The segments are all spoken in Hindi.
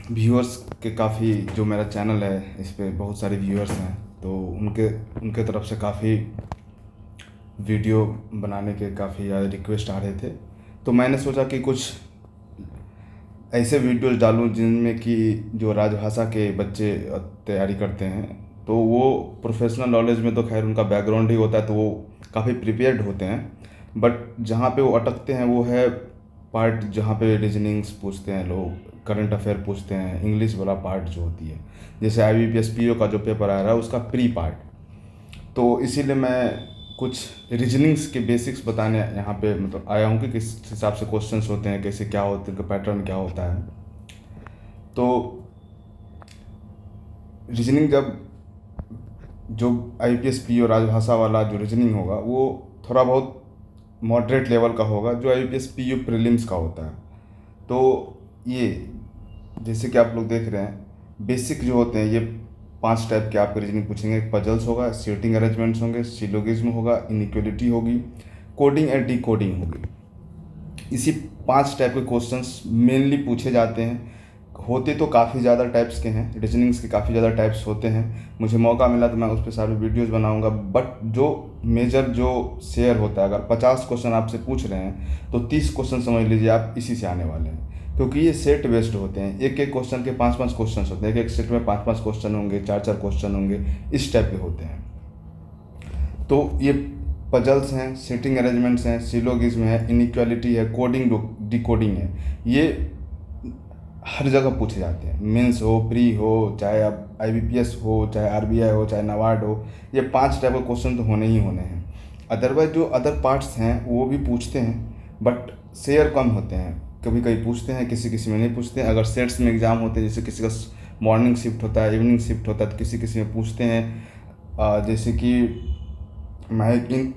व्यूअर्स के काफ़ी, जो मेरा चैनल है इस पे बहुत सारे व्यूअर्स हैं, तो उनके उनके तरफ से काफ़ी वीडियो बनाने के काफ़ी ज़्यादा रिक्वेस्ट आ रहे थे। तो मैंने सोचा कि कुछ ऐसे वीडियोस डालूं जिनमें कि जो राजभाषा के बच्चे तैयारी करते हैं, तो वो प्रोफेशनल नॉलेज में तो खैर उनका बैकग्राउंड ही होता है, तो वो काफ़ी प्रिपेयर्ड होते हैं। बट जहाँ पे वो अटकते हैं वो है पार्ट जहाँ पे रीजनिंग्स पूछते हैं लोग, करंट अफेयर पूछते हैं, इंग्लिश वाला पार्ट जो होती है, जैसे IBPS PO का जो पेपर आ रहा है उसका प्री पार्ट। तो इसीलिए मैं कुछ रीजनिंग्स के बेसिक्स बताने यहाँ पे मतलब आया हूँ कि किस हिसाब से क्वेश्चंस होते हैं, कैसे क्या होते हैं, पैटर्न क्या होता है। तो रीजनिंग जब जो IBPS PO राजभाषा वाला जो रीजनिंग होगा वो थोड़ा बहुत मॉडरेट लेवल का होगा, जो IBPS PO प्रीलिम्स का होता है। तो ये जैसे कि आप लोग देख रहे हैं, बेसिक जो होते हैं ये 5 टाइप के आपके रीजनिंग पूछेंगे। पजल्स होगा, सीटिंग अरेंजमेंट्स होंगे, सिलोगिज्म होगा, इनइक्वलिटी होगी, कोडिंग एंड डिकोडिंग होगी। इसी 5 टाइप के क्वेश्चंस मेनली पूछे जाते हैं। होते तो काफ़ी ज़्यादा टाइप्स के हैं, रीजनिंग्स के काफ़ी ज़्यादा टाइप्स होते हैं। मुझे मौका मिला तो मैं उस पर सारे वीडियोज़ बनाऊंगा, बट जो मेजर जो शेयर होता है, अगर 50 क्वेश्चन आपसे पूछ रहे हैं तो 30 क्वेश्चन समझ लीजिए आप इसी से आने वाले हैं। क्योंकि ये सेट बेस्ड होते हैं, एक एक क्वेश्चन के 5-5 क्वेश्चन होते हैं, एक एक सेट में 5-5 क्वेश्चन होंगे, 4-4 क्वेश्चन होंगे, इस टाइप के होते हैं। तो ये पजल्स हैं, सीटिंग अरेंजमेंट्स हैं, सिलोगिज्म है, इनइक्वालिटी है, कोडिंग डिकोडिंग है। ये हर जगह पूछे जाते हैं, मेंस हो, प्री हो, चाहे अब IBPS हो, चाहे RBI हो, चाहे नाबार्ड हो, ये 5 टाइप के क्वेश्चन तो होने ही होने हैं। अदरवाइज जो अदर पार्ट्स हैं वो भी पूछते हैं, बट शेयर कम होते हैं। कभी कभी पूछते हैं, किसी किसी में नहीं पूछते हैं। अगर सेट्स में एग्ज़ाम होते हैं, जैसे किसी का मॉर्निंग शिफ्ट होता है, इवनिंग शिफ्ट होता है, तो किसी किसी में पूछते हैं। जैसे कि मैं इन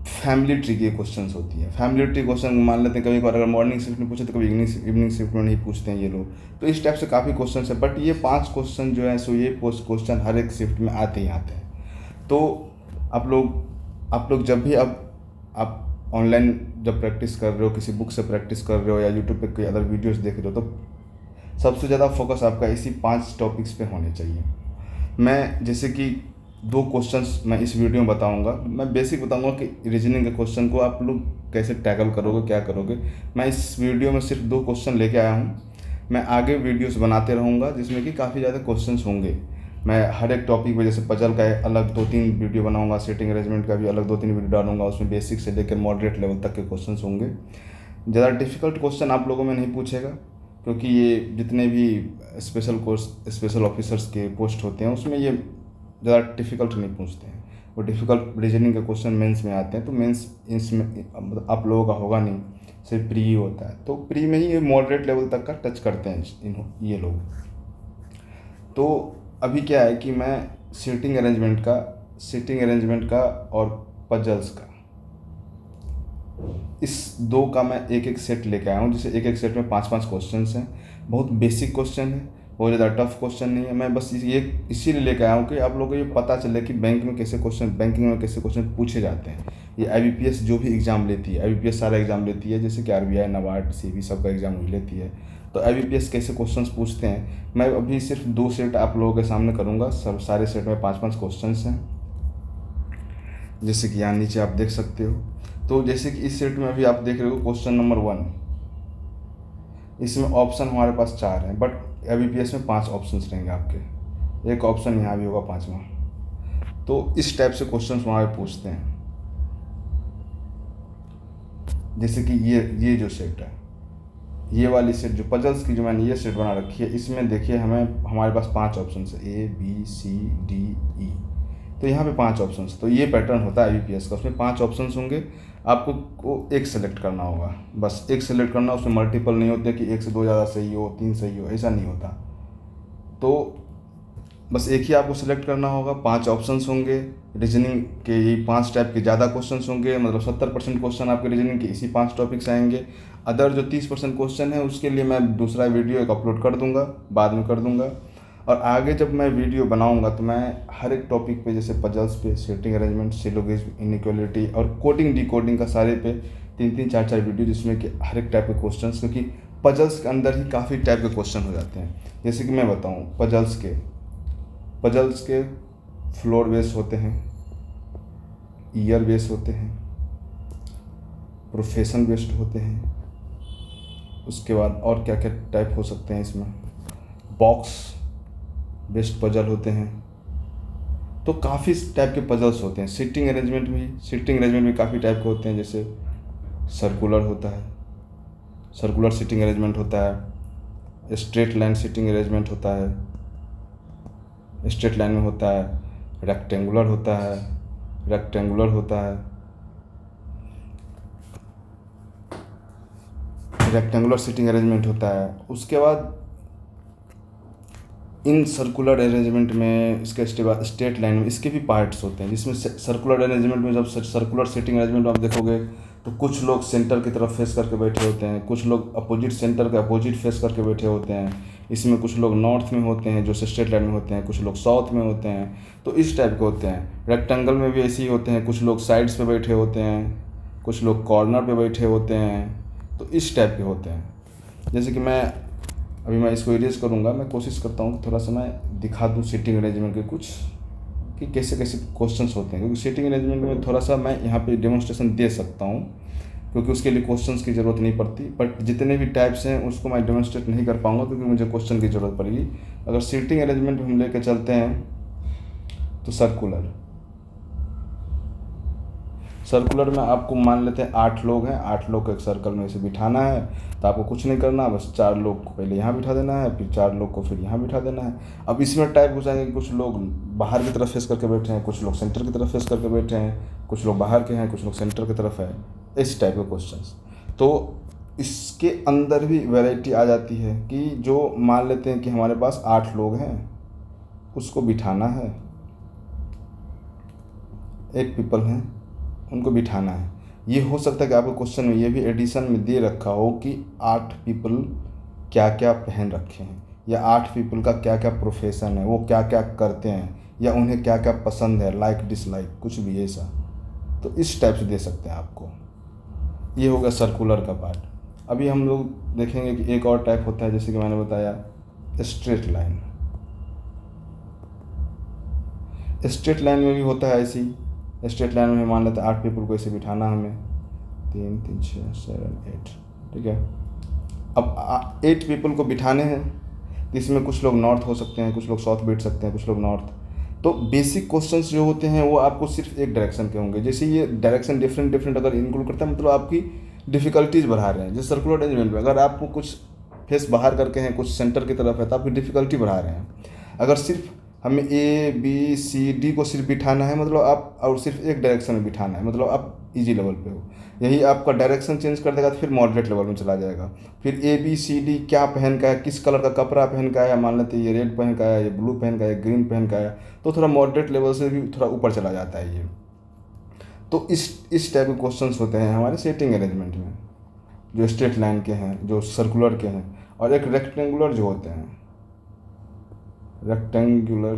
फैमिली ट्री की क्वेश्चंस होती है, फैमिली ट्री क्वेश्चन मान लेते हैं कभी कभार, अगर मॉर्निंग शिफ्ट में पूछे तो कभी इवनिंग शिफ्ट में नहीं पूछते हैं ये लोग। तो इस टाइप से काफ़ी क्वेश्चन है, बट ये 5 क्वेश्चन जो है सो ये क्वेश्चन हर एक शिफ्ट में आते ही आते हैं। तो आप लोग जब भी अब आप ऑनलाइन जब प्रैक्टिस कर रहे हो, किसी बुक से प्रैक्टिस कर रहे हो या यूट्यूब पे कोई अदर वीडियोस देख रहे हो, तो सबसे ज़्यादा फोकस आपका इसी 5 टॉपिक्स पे होने चाहिए। मैं जैसे कि 2 क्वेश्चंस मैं इस वीडियो में बताऊंगा। मैं बेसिक बताऊंगा कि रीजनिंग के क्वेश्चन को आप लोग कैसे टैकल करोगे, क्या करोगे। मैं इस वीडियो में सिर्फ 2 क्वेश्चन लेके आया हूँ। मैं आगे वीडियोस बनाते रहूँगा जिसमें कि काफ़ी ज़्यादा क्वेश्चंस होंगे। मैं हर एक टॉपिक पे, जैसे पजल का अलग 2-3 वीडियो बनाऊंगा, सेटिंग अरेंजमेंट का भी अलग 2-3 वीडियो डालूंगा। उसमें बेसिक से लेकर मॉडरेट लेवल तक के क्वेश्चन होंगे। ज़्यादा डिफ़िकल्ट क्वेश्चन आप लोगों में नहीं पूछेगा, क्योंकि ये जितने भी स्पेशल ऑफिसर्स के पोस्ट होते हैं उसमें ये ज़्यादा डिफ़िकल्ट नहीं पूछते हैं। वो डिफ़िकल्ट रीजनिंग के क्वेश्चन मेंस में आते हैं, तो मेंस इसमें मतलब आप लोगों का होगा नहीं, सिर्फ प्री ही होता है। तो प्री में ही ये मॉडरेट लेवल तक का टच करते हैं ये लोग। तो अभी क्या है कि मैं सीटिंग अरेंजमेंट का और पजल्स का, इस 2 का मैं एक एक सेट लेके आया हूँ, जिसे एक एक सेट में 5-5 क्वेश्चन हैं। बहुत बेसिक क्वेश्चन है, बहुत ज़्यादा टफ क्वेश्चन नहीं है। मैं बस ये इसीलिए लेके आया हूँ कि आप लोगों को ये पता चले कि बैंकिंग में कैसे क्वेश्चन पूछे जाते हैं। ये IBPS जो भी एग्ज़ाम लेती है, IBPS सारा एग्ज़ाम लेती है, जैसे कि RBI, नाबार्ड, CB सबका एग्ज़ाम वही लेती है। तो IBPS कैसे क्वेश्चन पूछते हैं, मैं अभी सिर्फ 2 सेट आप लोगों के सामने करूँगा। सब सारे सेट में 5-5 क्वेश्चन हैं, जैसे कि यहाँ नीचे आप देख सकते हो। तो जैसे कि इस सेट में अभी आप देख रहे हो क्वेश्चन नंबर 1, इसमें ऑप्शन हमारे पास 4 हैं, बट IBPS में 5 ऑप्शंस रहेंगे आपके। एक ऑप्शन यहाँ भी होगा 5वां। तो इस टाइप से क्वेश्चन वहाँ पे पूछते हैं। जैसे कि ये जो सेट है, ये वाली सेट जो पजल्स की जो मैंने ये सेट बना रखी है, इसमें देखिए हमारे पास 5 ऑप्शन है, ABCDE। तो यहाँ पे 5 ऑप्शन। तो ये पैटर्न होता है IBPS का, उसमें 5 ऑप्शन होंगे। आपको को एक सेलेक्ट करना होगा, बस एक सेलेक्ट करना। उसमें मल्टीपल नहीं होते कि 1 से 2 ज़्यादा सही हो, 3 सही हो, ऐसा नहीं होता। तो बस एक ही आपको सेलेक्ट करना होगा। 5 ऑप्शंस होंगे। रीजनिंग के ये 5 टाइप के ज़्यादा क्वेश्चंस होंगे, मतलब 70% क्वेश्चन आपके रीजनिंग के इसी 5 टॉपिक से आएंगे। अदर जो 30% क्वेश्चन है उसके लिए मैं दूसरा वीडियो एक अपलोड कर दूंगा, बाद में कर दूंगा। और आगे जब मैं वीडियो बनाऊंगा तो मैं हर एक टॉपिक पे, जैसे पजल्स पे, सीटिंग अरेंजमेंट, सिलोगिज्म, इनइक्वालिटी और कोडिंग डिकोडिंग का सारे पे 3-3 4-4 वीडियो, जिसमें कि हर एक टाइप के क्वेश्चंस, क्योंकि पजल्स के अंदर ही काफ़ी टाइप के क्वेश्चन हो जाते हैं। जैसे कि मैं बताऊं, पजल्स के फ्लोर बेस होते हैं, ईयर बेस होते हैं, प्रोफेशन बेस्ड होते हैं, उसके बाद और क्या क्या टाइप हो सकते हैं इसमें, बॉक्स बेस्ड पजल होते हैं। तो काफ़ी टाइप के पजल्स होते हैं। सिटिंग अरेंजमेंट भी काफ़ी टाइप के होते हैं। जैसे सर्कुलर होता है, सर्कुलर सिटिंग अरेंजमेंट होता है, स्ट्रेट लाइन सिटिंग अरेंजमेंट होता है, स्ट्रेट लाइन में होता है, रेक्टेंगुलर होता है, रेक्टेंगुलर सिटिंग अरेंजमेंट होता है। उसके बाद इन सर्कुलर अरेंजमेंट में इसके स्ट्रेट लाइन में इसके भी पार्ट्स होते हैं, जिसमें सर्कुलर अरेंजमेंट में जब सर्कुलर सिटिंग अरेंजमेंट में आप देखोगे तो कुछ लोग सेंटर की तरफ फेस करके बैठे होते हैं, कुछ लोग अपोजिट सेंटर के अपोजिट फेस करके बैठे होते हैं। इसमें कुछ लोग नॉर्थ में होते हैं जो स्ट्रेट लाइन में होते हैं, कुछ लोग साउथ में होते हैं। तो इस टाइप के होते हैं। रेक्टेंगल में भी ऐसे ही होते हैं, कुछ लोग साइड्स पे बैठे होते हैं, कुछ लोग कॉर्नर पे बैठे होते हैं। तो इस टाइप के होते हैं। जैसे कि मैं इसको इरेज करूँगा, मैं कोशिश करता हूँ कि थोड़ा सा मैं दिखा दूँ सिटिंग अरेंजमेंट के कुछ कि कैसे कैसे क्वेश्चंस होते हैं, क्योंकि सिटिंग अरेंजमेंट में थोड़ा सा मैं यहाँ पे डेमोन्स्ट्रेशन दे सकता हूँ, क्योंकि उसके लिए क्वेश्चंस की ज़रूरत नहीं पड़ती। बट जितने भी टाइप्स हैं उसको मैं डेमोन्स्ट्रेट नहीं कर पाऊँगा, क्योंकि मुझे क्वेश्चन की ज़रूरत पड़ेगी। अगर सिटिंग अरेंजमेंट हम लेकर चलते हैं तो सर्कुलर में आपको मान लेते हैं 8 लोग हैं, 8 लोग को एक सर्कल में इसे बिठाना है। तो आपको कुछ नहीं करना, बस 4 लोग को पहले यहाँ बिठा देना है, फिर 4 लोग को फिर यहाँ बिठा देना है। अब इसमें टाइप हो जाएंगे, कुछ लोग बाहर की तरफ फेस करके बैठे हैं, कुछ लोग सेंटर की तरफ फेस करके बैठे हैं, कुछ लोग बाहर के हैं, कुछ लोग सेंटर की तरफ है। इस टाइप के क्वेश्चंस। तो इसके अंदर भी वैरायटी आ जाती है कि जो मान लेते हैं कि हमारे पास 8 लोग हैं, उसको बिठाना है, 8 पीपल हैं, उनको बिठाना है। ये हो सकता है कि आपको क्वेश्चन में ये भी एडिशन में दे रखा हो कि 8 पीपल क्या क्या पहन रखे हैं, या 8 पीपल का क्या क्या प्रोफेशन है, वो क्या क्या करते हैं, या उन्हें क्या क्या पसंद है, लाइक डिसलाइक कुछ भी ऐसा। तो इस टाइप से दे सकते हैं आपको। ये हो गया सर्कुलर का पार्ट। अभी हम लोग देखेंगे कि एक और टाइप होता है, जैसे कि मैंने बताया स्ट्रेट लाइन। स्ट्रेट लाइन में भी होता है ऐसे ही। स्ट्रेट लाइन में मान लेते हैं 8 पीपल को ऐसे बिठाना हमें, 3 3 6 7 8, ठीक है। अब 8 पीपल को बिठाने हैं, इसमें कुछ लोग नॉर्थ हो सकते हैं, कुछ लोग साउथ बैठ सकते हैं, कुछ लोग नॉर्थ। तो बेसिक क्वेश्चंस जो होते हैं वो आपको सिर्फ एक डायरेक्शन के होंगे। जैसे ये डायरेक्शन डिफरेंट अगर इंक्लूड करता है, मतलब आपकी डिफ़िकल्टीज बढ़ा रहे हैं। जैसे सर्कुलर अरेंजमेंट में अगर आपको कुछ फेस बाहर करके हैं, कुछ सेंटर की तरफ है, तो आपकी डिफ़िकल्टी बढ़ा रहे हैं। अगर सिर्फ हमें ए बी सी डी को सिर्फ बिठाना है, मतलब आप, और सिर्फ एक डायरेक्शन में बिठाना है, मतलब आप इजी लेवल पे हो। यही आपका डायरेक्शन चेंज कर देगा तो फिर मॉडरेट लेवल में चला जाएगा। फिर ए बी सी डी क्या पहन का है, किस कलर का कपड़ा पहन का है, मान लेते हैं ये रेड पहन का है, ये ब्लू पहन का है, ये ग्रीन पहन का है, तो थोड़ा मॉडरेट लेवल से भी थोड़ा ऊपर चला जाता है ये। तो इस टाइप के क्वेश्चंस होते हैं हमारे सेटिंग अरेंजमेंट में, जो स्ट्रेट लाइन के हैं, जो सर्कुलर के हैं। और एक रेक्टेंगुलर जो होते हैं, रेक्टेंगुलर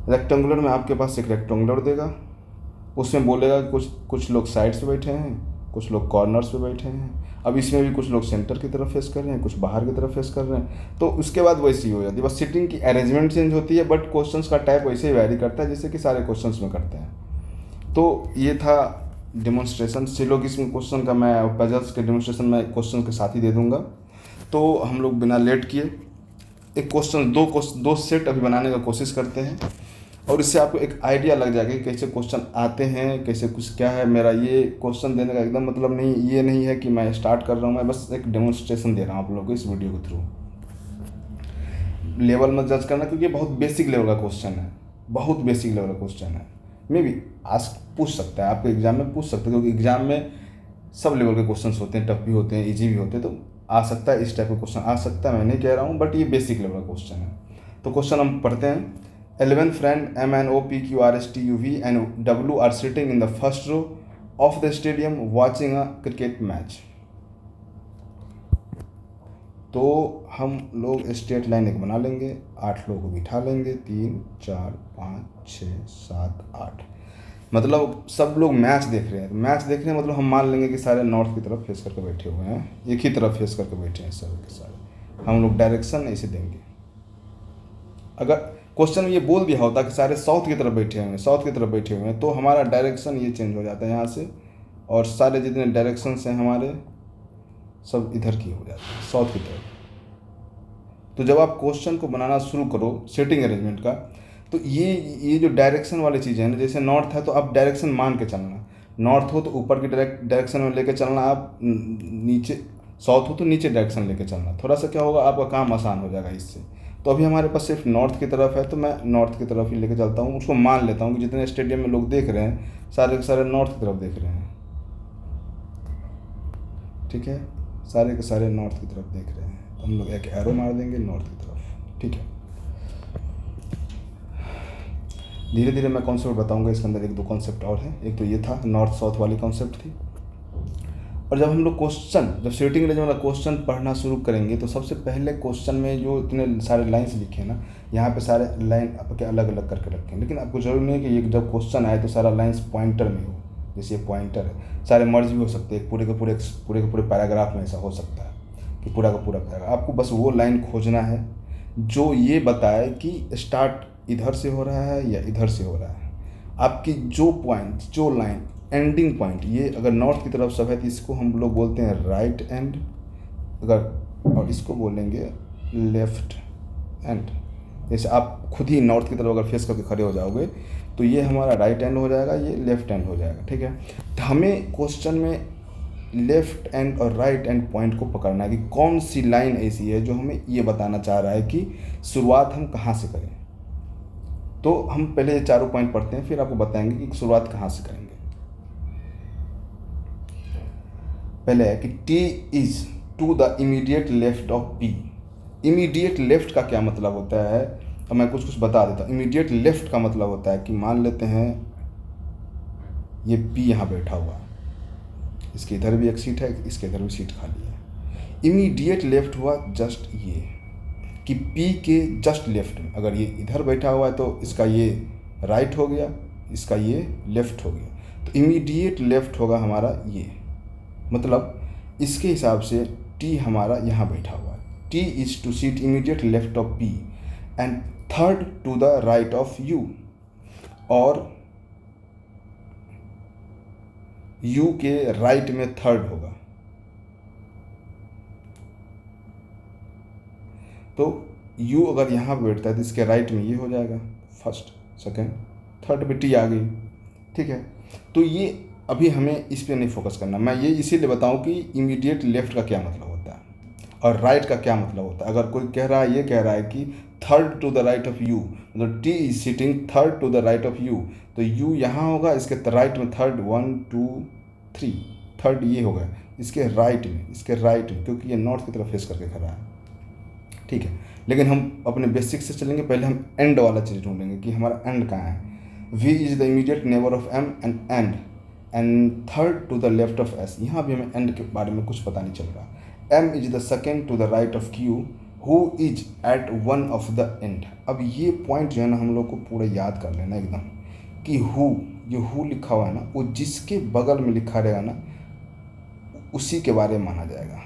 रेक्टेंगुलर में आपके पास एक रेक्टेंगुलर देगा, उसमें बोलेगा कि कुछ लोग साइड्स पे बैठे हैं, कुछ लोग कॉर्नर्स पे बैठे हैं। अब इसमें भी कुछ लोग सेंटर की तरफ फेस कर रहे हैं, कुछ बाहर की तरफ फेस कर रहे हैं। तो उसके बाद वैसी ही हो जाती है, बस सिटिंग की अरेंजमेंट चेंज होती है, बट क्वेश्चंस का टाइप वैसे ही वैरी करता है जैसे कि सारे क्वेश्चंस में करते हैं। तो ये था डेमोन्स्ट्रेशन। सिलोगिज्म क्वेश्चन का मैं पजल्स के डेमोन्स्ट्रेशन मैं क्वेश्चन के साथ ही दे दूँगा। तो हम लोग बिना लेट किए एक क्वेश्चन दो सेट अभी बनाने का कोशिश करते हैं, और इससे आपको एक आइडिया लग जाएगा कि कैसे क्वेश्चन आते हैं, कैसे कुछ क्या है। मेरा ये क्वेश्चन देने का एकदम मतलब ये नहीं है कि मैं स्टार्ट कर रहा हूँ, मैं बस एक डेमोन्स्ट्रेशन दे रहा हूँ आप लोगों को इस वीडियो के थ्रू। लेवल मत जज करना, क्योंकि बहुत बेसिक लेवल का क्वेश्चन है, बहुत बेसिक लेवल का क्वेश्चन है। मे बी आज पूछ सकता है, आपके एग्जाम में पूछ सकते हैं, क्योंकि एग्जाम में सब लेवल के क्वेश्चन होते हैं, टफ भी होते हैं, ईजी भी होते हैं। तो आ सकता है, इस टाइप का क्वेश्चन आ सकता है, मैं नहीं कह रहा हूँ, बट ये बेसिक लेवल का क्वेश्चन है। तो क्वेश्चन हम पढ़ते हैं। 11 friend MNOPQRSTUV and W are sitting in the first row of the stadium watching a cricket match. तो हम लोग स्ट्रेट लाइन एक बना लेंगे, 8 लोगों को बिठा लेंगे, 3 4 5 6 7 8। मतलब सब लोग मैच देख रहे हैं, तो मैच देख रहे हैं मतलब हम मान लेंगे कि सारे नॉर्थ की तरफ फेस करके बैठे हुए हैं, एक ही तरफ फेस करके बैठे हैं सारे के सारे। हम लोग डायरेक्शन ऐसे देंगे। अगर क्वेश्चन में ये बोल दिया होता कि सारे साउथ की तरफ बैठे हुए हैं, साउथ की तरफ बैठे हुए हैं, तो हमारा डायरेक्शन ये चेंज हो जाता है यहाँ से, और सारे जितने डायरेक्शंस हैं हमारे सब इधर की हो जाते हैं, साउथ की तरफ। तो जब आप क्वेश्चन को बनाना शुरू करो सेटिंग अरेंजमेंट का, तो ये जो डायरेक्शन वाली चीज़ें हैं ना, जैसे नॉर्थ है तो आप डायरेक्शन मान के चलना, नॉर्थ हो तो ऊपर की डायरेक्शन में लेके चलना, आप नीचे साउथ हो तो नीचे डायरेक्शन लेके चलना। थोड़ा सा क्या होगा, आपका काम आसान हो जाएगा इससे। तो अभी हमारे पास सिर्फ नॉर्थ की तरफ है, तो मैं नॉर्थ की तरफ ही लेके चलता हूँ, उसको मान लेता हूँ कि जितने स्टेडियम में लोग देख रहे हैं सारे के सारे नॉर्थ की तरफ देख रहे हैं। ठीक है, सारे के सारे नॉर्थ की तरफ देख रहे हैं, तो हम लोग एक एरो मार देंगे नॉर्थ की तरफ। ठीक है, धीरे धीरे मैं कॉन्सेप्ट बताऊंगा, इसके अंदर 1-2 कॉन्सेप्ट और हैं। एक तो ये था नॉर्थ साउथ वाली कॉन्सेप्ट थी। और जब हम लोग जब सेटिंग अरेंजमेंट वाला क्वेश्चन पढ़ना शुरू करेंगे, तो सबसे पहले क्वेश्चन में जो इतने सारे लाइन्स लिखे हैं ना, यहाँ पे सारे लाइन आपके अलग अलग करके रखें, लेकिन आपको जरूरी नहीं है कि ये जब क्वेश्चन आए तो सारा लाइन्स पॉइंटर में हो। जैसे ये पॉइंटर है, सारे मर्ज भी हो सकते हैं, पूरे के पूरे पैराग्राफ में ऐसा हो सकता है कि पूरा का पूरा पैराग्राफ। आपको बस वो लाइन खोजना है जो ये बताए कि स्टार्ट इधर से हो रहा है या इधर से हो रहा है। आपकी जो पॉइंट, जो लाइन, एंडिंग पॉइंट, ये अगर नॉर्थ की तरफ सब है तो इसको हम लोग बोलते हैं राइट एंड, अगर और इसको बोलेंगे लेफ्ट एंड। जैसे आप खुद ही नॉर्थ की तरफ अगर फेस करके खड़े हो जाओगे तो ये हमारा राइट एंड हो जाएगा, ये लेफ्ट एंड हो जाएगा। ठीक है, तो हमें क्वेश्चन में लेफ्ट एंड और राइट एंड पॉइंट को पकड़ना है कि कौन सी लाइन ऐसी है जो हमें ये बताना चाह रहा है कि शुरुआत हम कहाँ से करें। तो हम पहले ये चारों पॉइंट पढ़ते हैं, फिर आपको बताएंगे कि शुरुआत कहाँ से करेंगे। पहले है कि T is to the immediate left of P। Immediate left का क्या मतलब होता है, अब मैं कुछ बता देता हूँ। इमीडिएट लेफ्ट का मतलब होता है कि मान लेते हैं ये P यहाँ बैठा हुआ है, इसके इधर भी एक सीट है, इसके इधर भी सीट खाली है। इमीडिएट लेफ्ट हुआ जस्ट ये कि P के जस्ट लेफ्ट में, अगर ये इधर बैठा हुआ है तो इसका ये राइट हो गया, इसका ये लेफ्ट हो गया, तो इमीडिएट लेफ्ट होगा हमारा ये। मतलब इसके हिसाब से T हमारा यहाँ बैठा हुआ है। T is to seat immediate left of P and third to the right of U, और U के राइट में थर्ड होगा। तो U अगर यहाँ पे बैठता है तो इसके राइट में ये हो जाएगा, फर्स्ट सेकंड थर्ड पे T आ गई। ठीक है, तो ये अभी हमें इस पर नहीं फोकस करना। मैं ये इसीलिए बताऊं कि इमीडिएट लेफ्ट का क्या मतलब होता है और राइट का क्या मतलब होता है। अगर कोई कह रहा है, ये कह रहा है कि third to the right of U, मतलब T is sitting third to the right of U, तो U यहाँ होगा, इसके राइट में थर्ड 1 2 3, थर्ड ये होगा इसके राइट में, इसके राइट में, क्योंकि ये नॉर्थ की तरफ फेस करके खड़ा है। ठीक है, लेकिन हम अपने बेसिक से चलेंगे। पहले हम एंड वाला चीज़ ढूंढेंगे कि हमारा एंड कहाँ है। V is the immediate neighbour of M and third to the left of S। यहाँ भी हमें एंड के बारे में कुछ पता नहीं चल रहा। M is the second to the right of Q who is at one of the end. अब ये पॉइंट जो है ना हम लोग को पूरा याद कर लेना एकदम, कि ये हु लिखा हुआ है ना, वो जिसके बगल में लिखा रहेगा ना उसी के बारे में माना जाएगा।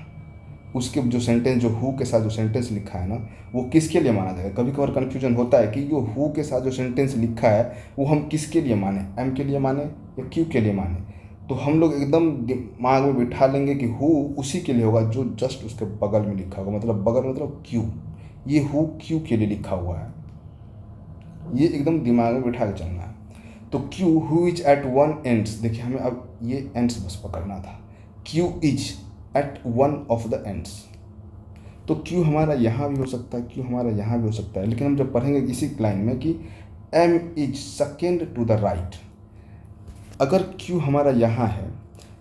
उसके जो सेंटेंस, जो हु के साथ जो सेंटेंस लिखा है ना, वो किसके लिए माना जाएगा। कभी कभार कन्फ्यूजन होता है कि जो हु के साथ जो सेंटेंस लिखा है वो हम किसके लिए माने, एम के लिए माने या क्यू के लिए माने। तो हम लोग एकदम दिमाग में बिठा लेंगे कि हु उसी के लिए होगा जो जस्ट उसके बगल में लिखा होगा, मतलब बगल मतलब क्यू। ये हु क्यू के लिए लिखा हुआ है, ये एकदम दिमाग में बिठा के चलना है। तो Q who is at one ends, देखिए हमें अब ये एंड्स बस पकड़ना था। Q is at one of the ends, तो क्यू हमारा यहाँ भी हो सकता है, क्यू हमारा यहाँ भी हो सकता है, लेकिन हम जब पढ़ेंगे इसी लाइन में कि M is second to the right. अगर क्यू हमारा यहाँ है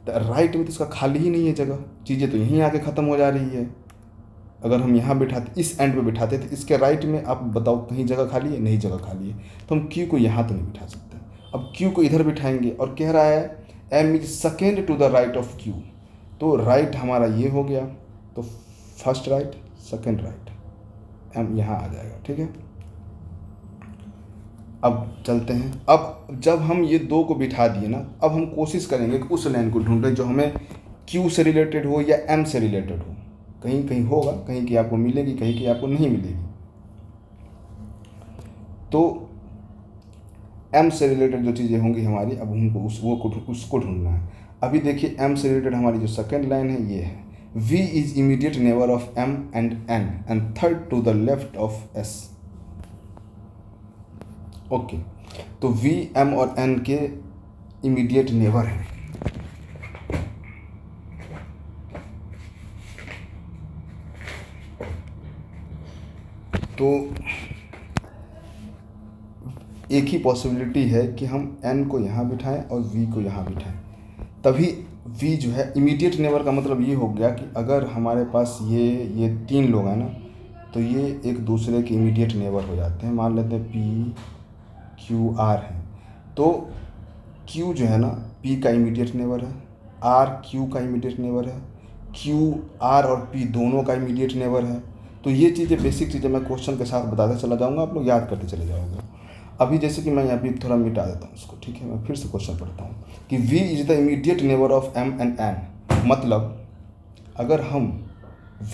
तो राइट में तो इसका खाली ही नहीं है जगह, चीज़ें तो यहीं आके ख़त्म हो जा रही है। अगर हम यहाँ बिठाते, इस एंड पे बिठाते, तो इसके राइट में आप बताओ कहीं जगह खाली है, नहीं जगह खाली है, तो हम क्यू को यहाँ तो नहीं बिठा सकते। अब क्यू को इधर बिठाएंगे और कह रहा है M is second to the right of Q, तो राइट हमारा ये हो गया, तो first right second right, M यहाँ आ जाएगा। ठीक है, अब चलते हैं। अब जब हम ये दो को बिठा दिए ना, अब हम कोशिश करेंगे कि उस लाइन को ढूंढें जो हमें क्यू से रिलेटेड हो या एम से रिलेटेड हो। कहीं कहीं होगा, कहीं की आपको मिलेगी, कहीं की आपको नहीं मिलेगी। तो एम से रिलेटेड जो चीज़ें होंगी हमारी, अब हमको उसको ढूंढना है। अभी देखिए एम से रिलेटेड हमारी जो सेकंड लाइन है ये है, V is immediate neighbour of M and N and third to the left of S। Okay, तो V, M और N के इमीडिएट नेबर हैं। तो एक ही पॉसिबिलिटी है कि हम N को यहाँ बिठाएं और V को यहाँ बिठाएं, तभी V जो है इमीडिएट नेबर का मतलब ये हो गया कि अगर हमारे पास ये तीन लोग हैं ना, तो ये एक दूसरे के इमीडिएट नेबर हो जाते हैं। मान लेते हैं P Q R हैं, तो Q जो है ना P का इमीडिएट नेबर है, R Q का इमीडिएट नेबर है, Q R और P दोनों का इमीडिएट नेबर है। तो ये चीज़ें बेसिक चीज़ें मैं क्वेश्चन के साथ बताते चला जाऊँगा, आप लोग याद करते चले जाओगे। अभी जैसे कि मैं यहाँ पे थोड़ा मिटा देता हूँ उसको। ठीक है, मैं फिर से क्वेश्चन पढ़ता हूँ कि V is the immediate neighbour of M and N। मतलब अगर हम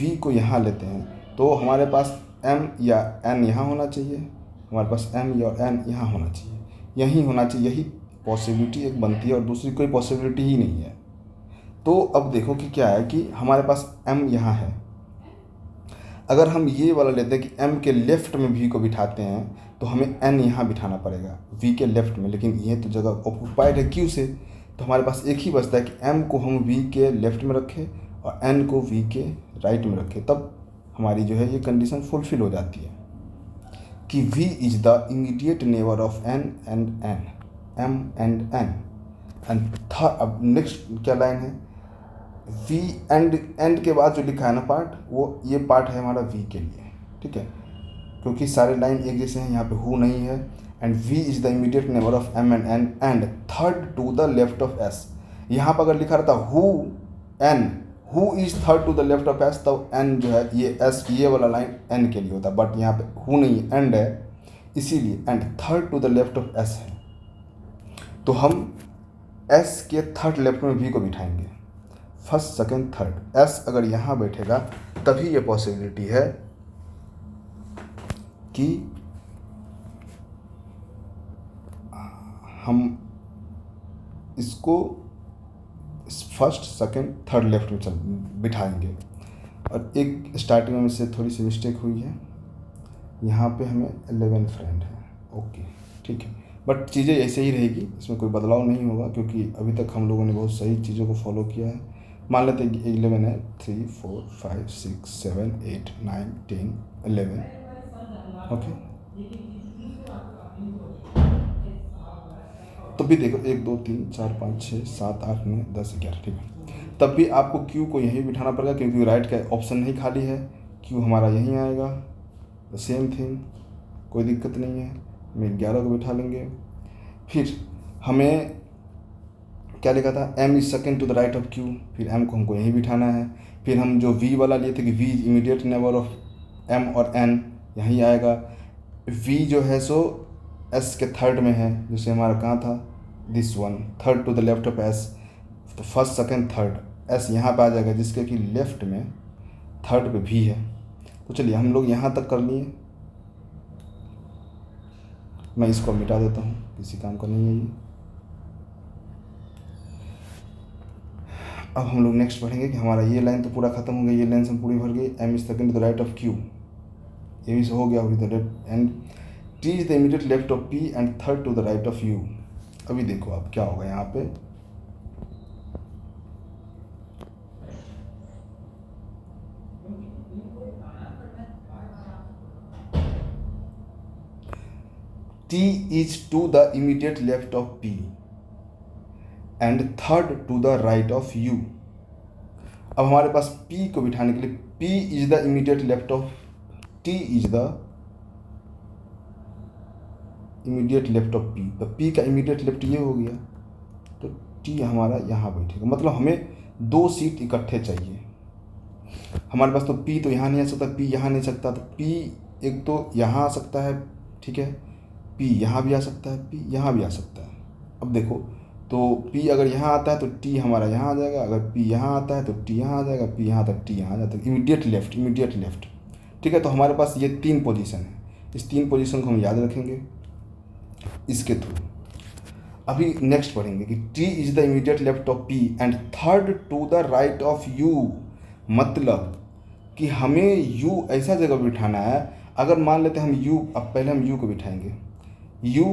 V को यहाँ लेते हैं तो हमारे पास M या N यहाँ होना चाहिए, हमारे पास M या N यहाँ होना चाहिए, यहीं होना चाहिए। यही पॉसिबिलिटी एक बनती है और दूसरी कोई पॉसिबिलिटी ही नहीं है। तो अब देखो कि क्या है कि हमारे पास M यहाँ है, अगर हम ये वाला लेते हैं कि M के लेफ्ट में V को बिठाते हैं तो हमें N यहाँ बिठाना पड़ेगा V के लेफ्ट में, लेकिन ये तो जगह ऑक्यूपाइड है Q से। तो हमारे पास एक ही बचता है कि M को हम V के लेफ्ट में रखें और N को V के राइट में रखें, तब हमारी जो है ये कंडीशन फुलफिल हो जाती है कि V is the immediate neighbour of N and N, M and N and अब नेक्स्ट क्या लाइन है, V एंड के बाद जो लिखा है ना पार्ट, वो ये पार्ट है हमारा V के लिए। ठीक है, क्योंकि सारे लाइन एक जैसे हैं, यहाँ पे हु नहीं है। And V is the immediate neighbour of M and N and third to the left of S। यहाँ पर अगर लिखा रहता who is third to the left of S, तब N जो है ये S, ये वाला लाइन N के लिए होता है, बट यहाँ पे हु नहीं है, एंड है, इसीलिए and third to the left of S है। तो हम S के थर्ड लेफ्ट में V को बिठाएंगे, फर्स्ट सेकंड थर्ड। S अगर यहाँ बैठेगा तभी ये पॉसिबिलिटी है कि हम इसको फर्स्ट सेकंड थर्ड लेफ्ट में बिठाएंगे। और एक स्टार्टिंग में से थोड़ी सी मिस्टेक हुई है, यहाँ पे हमें 11 फ्रेंड है। ओके ठीक है, बट चीज़ें ऐसे ही रहेगी, इसमें कोई बदलाव नहीं होगा क्योंकि अभी तक हम लोगों ने बहुत सही चीज़ों को फॉलो किया है। मान लेते हैं 11 है, 3 4 5 6 7 8 9 10 11। ओके, तब भी देखो 1 2 3 4 5 6 7 8 9 10 11। ठीक है, तब भी आपको Q को यहीं बिठाना पड़ेगा क्योंकि राइट का ऑप्शन नहीं खाली है, Q हमारा यहीं आएगा। द सेम थिंग, कोई दिक्कत नहीं है, हम 11 को बिठा लेंगे। फिर हमें क्या लिखा था, M is second to the right of Q, फिर M को हमको यहीं बिठाना है। फिर हम जो V वाला लिए थे कि V is immediate neighbour of M और N, यहीं आएगा। V जो है सो S के थर्ड में है, जैसे हमारा कहाँ था, this one, third to the left of S, तो फर्स्ट सेकेंड थर्ड S यहाँ पे आ जाएगा जिसके कि लेफ्ट में थर्ड पे V है। तो चलिए हम लोग यहाँ तक कर लिए, मैं इसको मिटा देता हूँ, किसी काम का नहीं है ये। अब हम लोग नेक्स्ट पढ़ेंगे कि हमारा ये लाइन तो पूरा खत्म हो गया, ये लाइन हम पूरी भर गई। M is second to the right of Q, ये भी हो गया with the left, and T is the immediate left of P and third to the right of U। अभी देखो अब क्या होगा यहाँ पे, T is to the immediate left of P and third to the right of U। अब हमारे पास P को बिठाने के लिए P is the immediate left of T is the immediate left of P, तो P का immediate left ये हो गया, तो T हमारा यहाँ बैठेगा। मतलब हमें 2 सीट इकट्ठे चाहिए, हमारे पास तो पी तो यहाँ नहीं आ सकता, पी यहाँ नहीं सकता, तो पी एक तो यहाँ आ सकता है, ठीक है, पी यहाँ भी आ सकता है, पी यहाँ भी आ सकता है। अब देखो, तो पी अगर यहाँ आता है तो टी हमारा यहाँ आ जाएगा, अगर पी यहाँ आता है तो टी यहाँ आ जाएगा, पी यहाँ आता है टी यहाँ आ जाता है, इमीडिएट लेफ्ट, इमीडिएट लेफ्ट। ठीक है, तो हमारे पास ये 3 पोजीशन है, इस 3 पोजीशन को हम याद रखेंगे इसके थ्रू। अभी नेक्स्ट पढ़ेंगे कि T is the immediate left of P and third to the right of U. मतलब कि हमें यू ऐसा जगह बिठाना है, अगर मान लेते हैं हम यू, अब पहले हम यू को बिठाएंगे, यू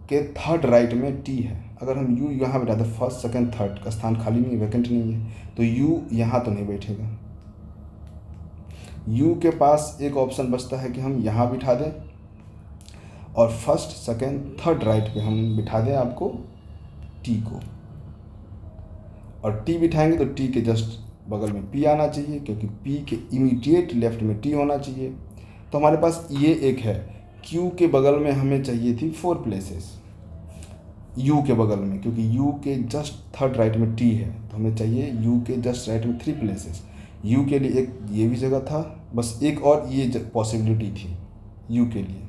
के थर्ड राइट में टी है, अगर हम यू यहाँ बिठाते, फर्स्ट सेकंड थर्ड का स्थान खाली नहीं है, वैकेंट नहीं है, तो यू यहाँ तो नहीं बैठेगा। यू के पास एक ऑप्शन बचता है कि हम यहाँ बिठा दें और फर्स्ट सेकंड थर्ड राइट पे हम बिठा दें आपको टी को, और टी बिठाएंगे तो टी के जस्ट बगल में पी आना चाहिए, क्योंकि पी के इमीडिएट लेफ्ट में टी होना चाहिए। तो हमारे पास ये एक है, क्यू के बगल में हमें चाहिए थी 4 प्लेसेस, यू के बगल में, क्योंकि यू के जस्ट थर्ड राइट में टी है, तो हमें चाहिए यू के जस्ट राइट में 3 प्लेसेस। यू के लिए एक ये भी जगह था, बस एक और ये पॉसिबिलिटी थी यू के लिए,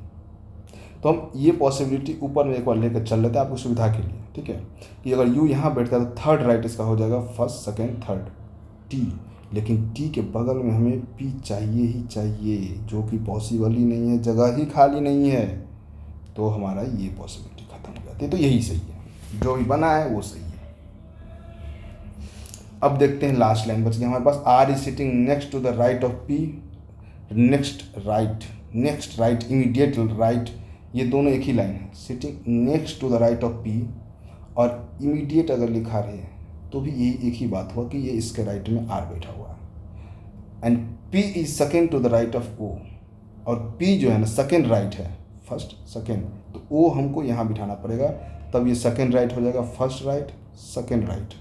तो हम ये पॉसिबिलिटी ऊपर में एक बार लेकर चल लेते हैं आपको सुविधा के लिए, ठीक है, कि अगर यू यहाँ बैठता है तो थर्ड राइट इसका हो जाएगा फर्स्ट सेकंड थर्ड टी, लेकिन टी के बगल में हमें पी चाहिए ही चाहिए, जो कि पॉसिबल ही नहीं है, जगह ही खाली नहीं है, तो हमारा ये पॉसिबिलिटी खत्म हो जाती है। तो यही सही है, जो भी बना है वो सही है। अब देखते हैं लास्ट लाइन बच गया हमारे पास, R is sitting next to the right of P, next right, immediate right, ये दोनों एक ही लाइन है, sitting next to the right of P, और इमीडिएट अगर लिखा रहे हैं तो भी यही एक ही बात हुआ कि ये इसके राइट में आर बैठा हुआ है, and P is second to the right of O, और पी जो है ना सेकेंड राइट है, फर्स्ट सेकेंड, तो ओ हमको यहाँ बिठाना पड़ेगा, तब ये सेकेंड राइट हो जाएगा, फर्स्ट राइट सेकेंड राइट।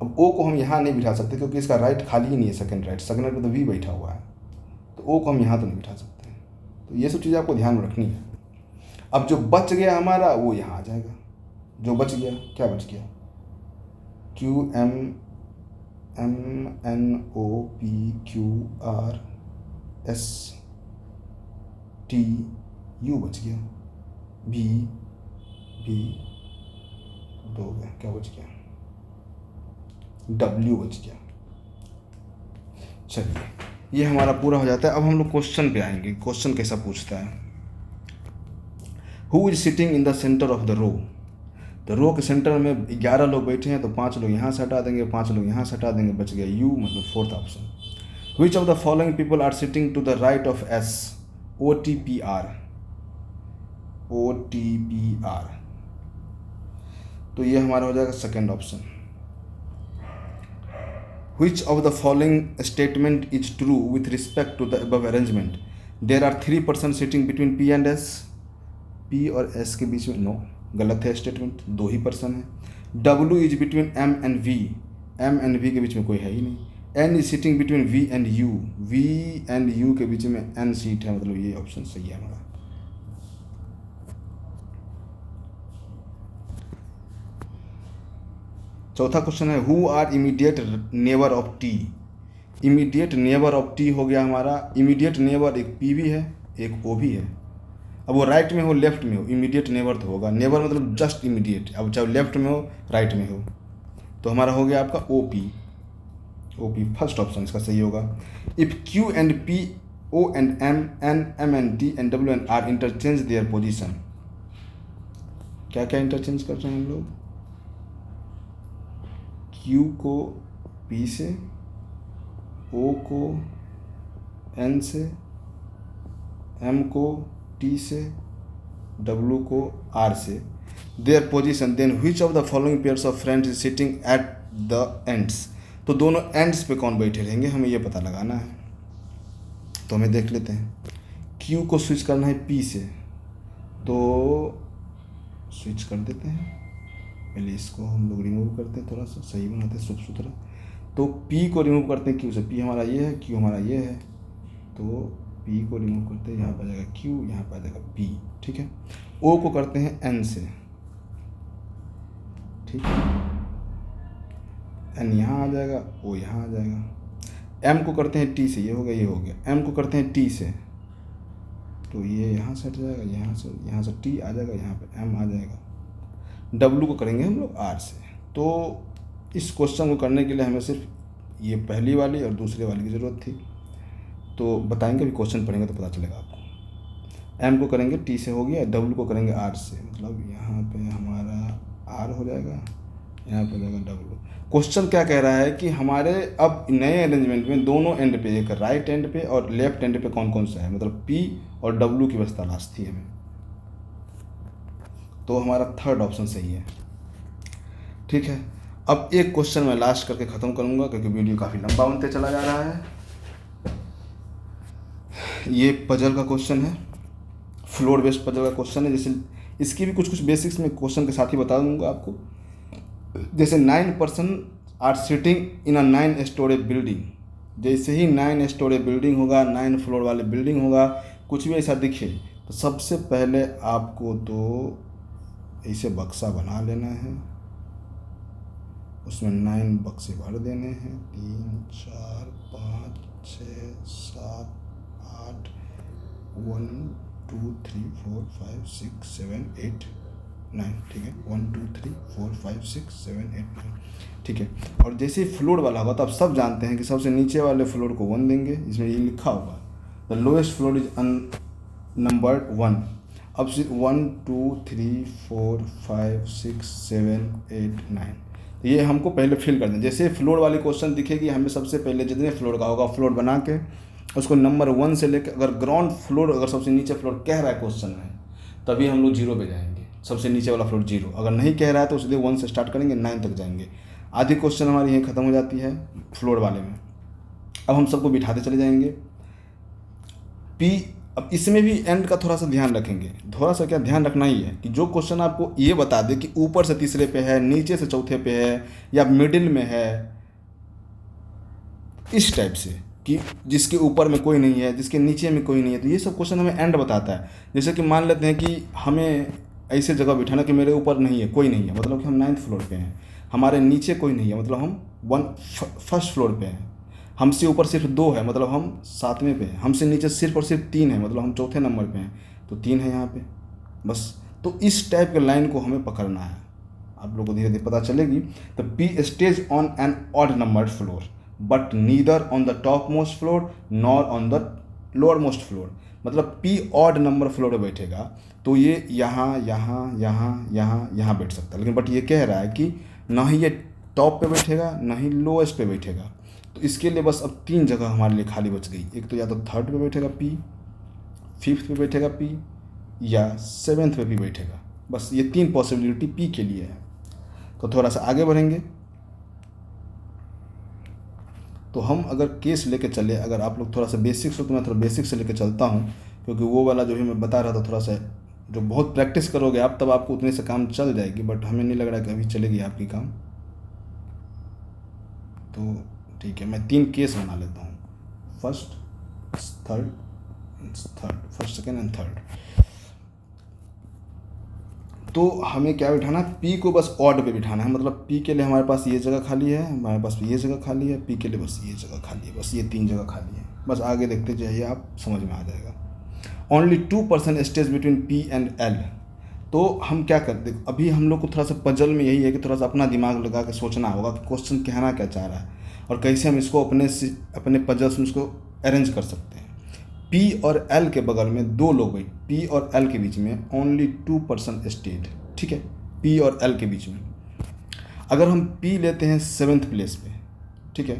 अब ओ को हम यहाँ नहीं बिठा सकते क्योंकि इसका राइट खाली ही नहीं है, सेकेंड राइट तो वी बैठा हुआ है, तो ओ को हम यहाँ तो नहीं बिठा सकते। तो ये सब चीज़ें आपको ध्यान में रखनी है। अब जो बच गया हमारा वो यहाँ आ जाएगा, जो बच गया, क्या बच गया, Q M N O P Q R S T U बच गया, भी दो गया, क्या बच गया, डब्ल्यू बच गया। चलिए ये हमारा पूरा हो जाता है। अब हम लोग क्वेश्चन पे आएंगे, क्वेश्चन कैसा पूछता है, who is sitting in the centre of the row, तो रो के सेंटर में 11 लोग बैठे हैं, तो 5 लोग यहाँ से हटा देंगे, 5 लोग यहाँ से हटा देंगे, बच गया यू, मतलब fourth option. Which of the following people are sitting to the right of S, O T P R, तो ये हमारा हो जाएगा second option. Which of the following statement is true with respect to the above arrangement, there are 3 person sitting between P and S, P और एस के बीच में, नो, गलत है स्टेटमेंट, 2 ही पर्सन है। W is between M and we, M and V के बीच में कोई है ही नहीं। N is sitting between V and U, V and U के बीच में एन सीट है, मतलब ये ऑप्शन सही है हमारा। चौथा क्वेश्चन है, who are immediate neighbour of T, immediate neighbour of T हो गया हमारा, इमीडिएट नेबर एक पी भी है एक ओ भी है। अब वो राइट में हो लेफ्ट में हो, इमीडिएट नेबर तो होगा, नेबर मतलब जस्ट इमीडिएट, अब चाहे लेफ्ट में हो राइट में हो, तो हमारा हो गया आपका ओ पी फर्स्ट ऑप्शन इसका सही होगा। If Q and P, O and M, M and D and W and R interchange their position, क्या क्या इंटरचेंज कर रहे हैं हम लोग, क्यू को पी से, ओ को एन से, एम को टी से, डब्ल्यू को आर से, their position, then which of the following pairs of friends is sitting at the ends, तो दोनों एंड्स पे कौन बैठे रहेंगे हमें ये पता लगाना है, तो हमें देख लेते हैं। क्यू को स्विच करना है पी से, तो स्विच कर देते हैं, पहले इसको हम लोग रिमूव करते हैं, थोड़ा सा सही बनाते हैं साफ सुथरा, तो पी को रिमूव करते हैं क्यू से, पी हमारा ये है, क्यू हमारा ये है, तो पी को रिमूव करते हैं, यहाँ पर आ जाएगा क्यू, यहाँ पर आ जाएगा पी, ठीक है। ओ को करते हैं एन से, ठीक है, एन यहाँ आ जाएगा, ओ यहाँ आ जाएगा, एम को करते हैं टी से, ये हो गया, ये हो गया। एम को करते हैं टी से, तो ये यहाँ से हट जाएगा, यहाँ से टी आ जाएगा, यहाँ पे एम आ जाएगा। डब्लू को करेंगे हम लोग आर से। तो इस क्वेश्चन को करने के लिए हमें सिर्फ ये पहली वाली और दूसरे वाली की ज़रूरत थी। तो बताएंगे, अभी क्वेश्चन पढ़ेंगे तो पता चलेगा आपको। एम को करेंगे टी से हो गया, डब्लू को करेंगे आर से, मतलब यहाँ पे हमारा आर हो जाएगा, यहाँ पे हो जाएगा डब्लू। क्वेश्चन क्या कह रहा है कि हमारे अब नए अरेंजमेंट में दोनों एंड पे, एक राइट एंड पे और लेफ्ट एंड पे कौन कौन सा है, मतलब पी और डब्लू की बस तलाश थी हमें। तो हमारा थर्ड ऑप्शन सही है। ठीक है, अब एक क्वेश्चन मैं लास्ट करके ख़त्म करूँगा क्योंकि वीडियो काफ़ी लंबा बनते चला जा रहा है। ये पजल का क्वेश्चन है, फ्लोर बेस्ड पजल का क्वेश्चन है। जैसे इसकी भी कुछ बेसिक्स में क्वेश्चन के साथ ही बता दूंगा आपको। जैसे 9 person are sitting in a 9 storey building, जैसे ही 9 स्टोरी बिल्डिंग होगा, 9 फ्लोर वाले बिल्डिंग होगा, कुछ भी ऐसा दिखे तो सबसे पहले आपको तो ऐसे बक्सा बना लेना है, उसमें 9 बक्से भर देने हैं, 3 4 5 6 7 8 1 2 3 4 5 6 7 8 9, ठीक है, 1 2 3 4 5 6 7 8 9, ठीक है। और जैसे ही फ्लोर वाला होगा तो आप सब जानते हैं कि सबसे नीचे वाले फ्लोर को 1 देंगे, इसमें ये लिखा होगा the lowest floor is numbered 1। अब से 1 2 3 4 5 6 7 8 9, तो ये हमको पहले फिल कर दें। जैसे फ्लोर वाली क्वेश्चन दिखेगी, हमें सबसे पहले जितने फ्लोर का होगा फ्लोर बना के उसको नंबर 1 से लेकर, अगर ग्राउंड फ्लोर, अगर सबसे नीचे फ्लोर कह रहा है क्वेश्चन में, तभी हम लोग 0 पे जाएंगे, सबसे नीचे वाला फ्लोर 0। अगर नहीं कह रहा है तो उसके 1 से स्टार्ट करेंगे, 9 तक जाएंगे। आधी क्वेश्चन हमारी यहीं ख़त्म हो जाती है फ्लोर वाले में। अब हम सबको बिठाते चले जाएंगे पी। अब इसमें भी एंड का थोड़ा सा ध्यान रखेंगे, थोड़ा सा क्या ध्यान रखना ही है कि जो क्वेश्चन आपको ये बता दे कि ऊपर से तीसरे पे है, नीचे से चौथे पे है या मिडिल में है, इस टाइप से, कि जिसके ऊपर में कोई नहीं है, जिसके नीचे में कोई नहीं है, तो ये सब क्वेश्चन हमें एंड बताता है। जैसे कि मान लेते हैं कि हमें ऐसे जगह बिठाना कि मेरे ऊपर नहीं है, कोई नहीं है, मतलब कि हम 9th फ्लोर पे हैं, हमारे नीचे कोई नहीं है, मतलब हम फर्स्ट फ्लोर पे हैं, हमसे ऊपर सिर्फ 2 है, मतलब हम 7वें पे हैं, हमसे नीचे सिर्फ और सिर्फ 3 है, मतलब हम चौथे नंबर पे हैं, तो 3 है यहाँ पे बस। तो इस टाइप के लाइन को हमें पकड़ना है, आप लोग को धीरे धीरे पता चलेगी। तो P stage on an odd numbered floor but neither on the top most floor nor on the lower most floor, मतलब पी ऑड नंबर फ्लोर पे बैठेगा तो ये यहाँ यहाँ यहाँ यहाँ यहाँ बैठ सकता है, लेकिन बट ये कह रहा है कि ना ही ये टॉप पे बैठेगा ना ही लोएस्ट पे बैठेगा। तो इसके लिए बस अब 3 जगह हमारे लिए खाली बच गई। एक तो या तो 3rd पे बैठेगा पी, 5th पे बैठेगा पी, या 7th पे भी बैठेगा। बस ये 3 पॉसिबिलिटी पी के लिए है। तो थोड़ा सा आगे बढ़ेंगे तो हम अगर केस लेके चले, अगर आप लोग थोड़ा सा बेसिक्स हो तो मैं थोड़ा बेसिक से लेके चलता हूँ, क्योंकि वो वाला जो भी मैं बता रहा था थोड़ा सा जो बहुत प्रैक्टिस करोगे आप तब आपको उतने से काम चल जाएगी, बट हमें नहीं लग रहा कि अभी चलेगी आपकी काम। तो ठीक है, मैं 3 केस बना लेता हूँ, फर्स्ट सेकेंड एंड थर्ड। तो हमें क्या बिठाना है, पी को बस ऑड पे बिठाना है, मतलब पी के लिए हमारे पास ये जगह खाली है, हमारे पास ये जगह खाली है, पी के लिए बस ये जगह खाली है, बस ये 3 जगह खाली है। बस आगे देखते जाइए, आप समझ में आ जाएगा। Only 2 person stage between P and L. तो हम क्या करते, अभी हम लोग को थोड़ा सा पजल में यही है कि थोड़ा सा अपना दिमाग लगा के सोचना होगा कि क्वेश्चन कहना क्या चाह रहा है और कैसे हम इसको अपने पजल्स में इसको अरेंज कर सकते हैं। पी और एल के बगल में 2 लोग बैठ, पी और एल के बीच में ओनली 2 पर्सन स्टेड, ठीक है, पी और एल के बीच में। अगर हम पी लेते हैं 7th प्लेस पे, ठीक है,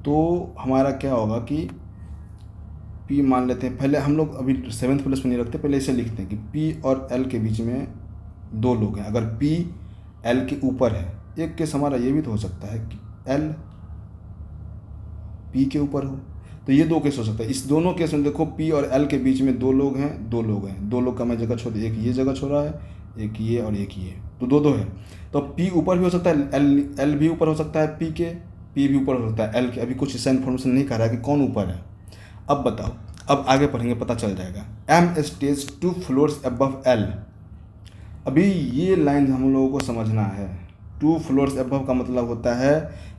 तो हमारा क्या होगा कि पी मान लेते हैं, पहले हम लोग अभी 7th प्लेस पे नहीं रखते, पहले इसे लिखते हैं कि पी और एल के बीच में 2 लोग हैं। अगर पी एल के ऊपर है, एक केस हमारा ये भी तो हो सकता है कि एल पी के ऊपर हो, तो ये 2 केस हो सकता है। इस दोनों केस में देखो पी और एल के बीच में 2 लोग हैं, 2 लोग हैं, 2 लोग का मैं जगह छोड़, एक ये जगह छोड़ा है, एक ये और एक ये, तो 2-2 है। तो पी ऊपर भी हो सकता है, एल भी ऊपर हो सकता है पी के, पी भी ऊपर हो सकता है एल के। अभी कुछ ऐसा इन्फॉर्मेशन नहीं कह रहा है कि कौन ऊपर है। अब बताओ, अब आगे पढ़ेंगे पता चल जाएगा। M stays 2 floors above L. अभी ये लाइन हम लोगों को समझना है, 2 फ्लोर्स अबव का मतलब होता है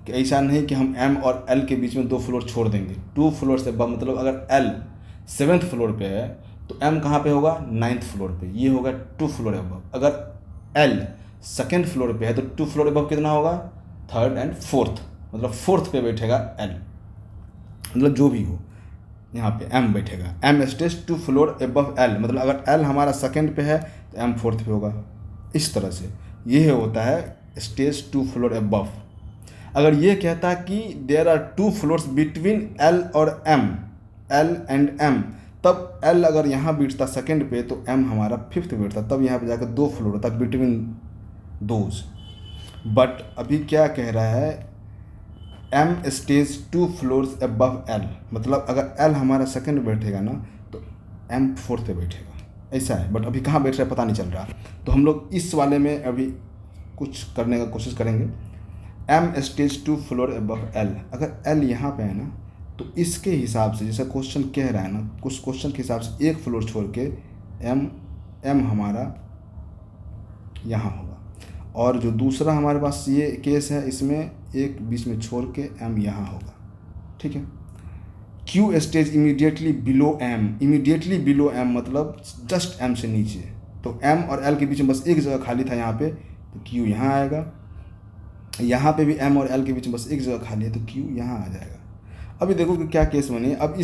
कि ऐसा नहीं कि हम m और l के बीच में 2 फ्लोर छोड़ देंगे। 2 फ्लोर्स अबव मतलब अगर l 7th फ्लोर पे है तो m कहाँ पे होगा, 9th फ्लोर पे, ये होगा 2 फ्लोर अबव। अगर l 2nd फ्लोर पे है तो 2 फ्लोर अबव कितना होगा, 3rd एंड 4th, मतलब 4th पे बैठेगा l, मतलब जो भी हो यहाँ पे m बैठेगा। m stage 2 floor above l, मतलब अगर l हमारा 2nd पे है तो m 4th पे होगा। इस तरह से ये होता है स्टेज 2 फ्लोर अबव। अगर ये कहता है कि there are 2 floors between l और m, l एंड m, तब l अगर यहाँ बैठता 2nd पे तो m हमारा 5th पे बैठता, तब यहाँ पे जाकर 2 फ्लोर होता बिटवीन दोज। बट अभी क्या कह रहा है, m stage 2 floors above l, मतलब अगर l हमारा 2nd बैठेगा ना तो m 4th पे बैठेगा, ऐसा है। बट अभी कहाँ बैठ रहा है पता नहीं चल रहा, तो हम लोग इस वाले में अभी कुछ करने का कोशिश करेंगे। m stage 2 floor above l, अगर l यहाँ पे है ना तो इसके हिसाब से जैसा क्वेश्चन कह रहा है ना, कुछ क्वेश्चन के हिसाब से एक फ्लोर छोड़ के m हमारा यहाँ होगा, और जो दूसरा हमारे पास ये केस है इसमें एक बीच में छोड़ के m यहाँ होगा, ठीक है। q stays immediately below m, immediately below m मतलब जस्ट m से नीचे, तो m और l के बीच में बस एक जगह खाली था यहाँ पे, तो q यहाँ आएगा। यहाँ पे भी m और l के बीच में बस एक जगह खाली है तो q यहाँ आ जाएगा। अभी देखो कि क्या केस बने। अब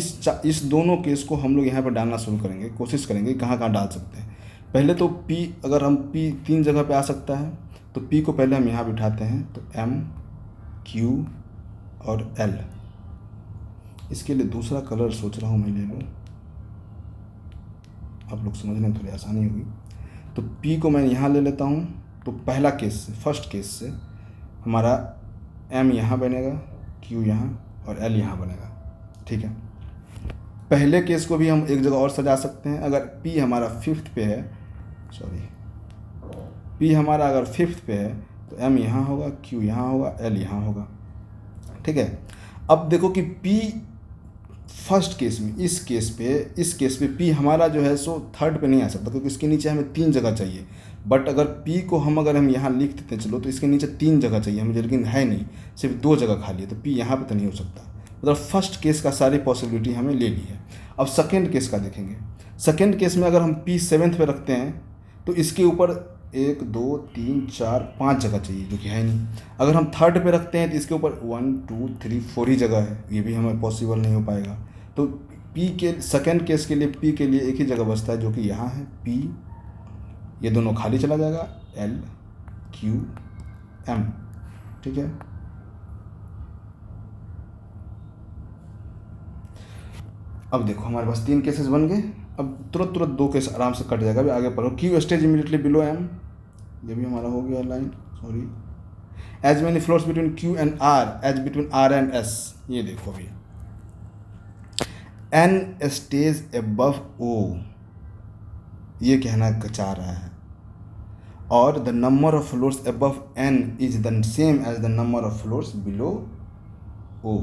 इस दोनों केस को हम लोग यहाँ पर डालना शुरू करेंगे, कोशिश करेंगे कहाँ कहाँ डाल सकते हैं। पहले तो p, अगर हम p 3 जगह पे आ सकता है तो p को पहले हम यहाँ बिठाते हैं, तो m q और l। इसके लिए दूसरा कलर सोच रहा हूँ मैं ले लूँ, आप लोग समझने में थोड़ी आसानी होगी। तो p को मैं यहाँ ले लेता हूँ, तो पहला केस से, फर्स्ट केस से हमारा m यहाँ बनेगा, q यहाँ और l यहाँ बनेगा, ठीक है। पहले केस को भी हम एक जगह और सजा सकते हैं। अगर p हमारा 5th पे है, p हमारा अगर 5th पे है तो m यहाँ होगा, q यहाँ होगा, l यहाँ होगा, ठीक है। अब देखो कि p फर्स्ट केस में, इस केस पे p हमारा जो है सो 3rd पे नहीं आ सकता, क्योंकि इसके नीचे हमें 3 जगह चाहिए। बट अगर p को अगर हम यहाँ लिख देते हैं चलो, तो इसके नीचे 3 जगह चाहिए हमें, लेकिन है नहीं, सिर्फ 2 जगह खाली है, तो p यहाँ पे तो नहीं हो सकता। मतलब फर्स्ट केस का सारी पॉसिबिलिटी हमें ले ली है। अब सेकेंड केस का देखेंगे। सेकेंड केस में अगर हम p 7th पे रखते हैं तो इसके ऊपर 1 2 3 4 5 जगह चाहिए, जो कि है नहीं। अगर हम 3rd पे रखते हैं तो इसके ऊपर 1 2 3 4 ही जगह है, ये भी हमें पॉसिबल नहीं हो पाएगा। तो p के सेकेंड केस के लिए p के लिए एक ही जगह बचता है, जो कि यहाँ है p, ये दोनों खाली चला जाएगा, l q m, ठीक है। अब देखो हमारे पास 3 केसेस बन गए। अब तुरंत 2 केस आराम से कट जाएगा। अभी आगे पढ़ो। q stays immediately below m, ये भी हमारा हो गया line, sorry. As many floors between q and r as between r and s, ये देखो अभी n स्टेज अबव o, ये कहना चाह रहा है, और the number of floors above n is the same as the number of floors below o।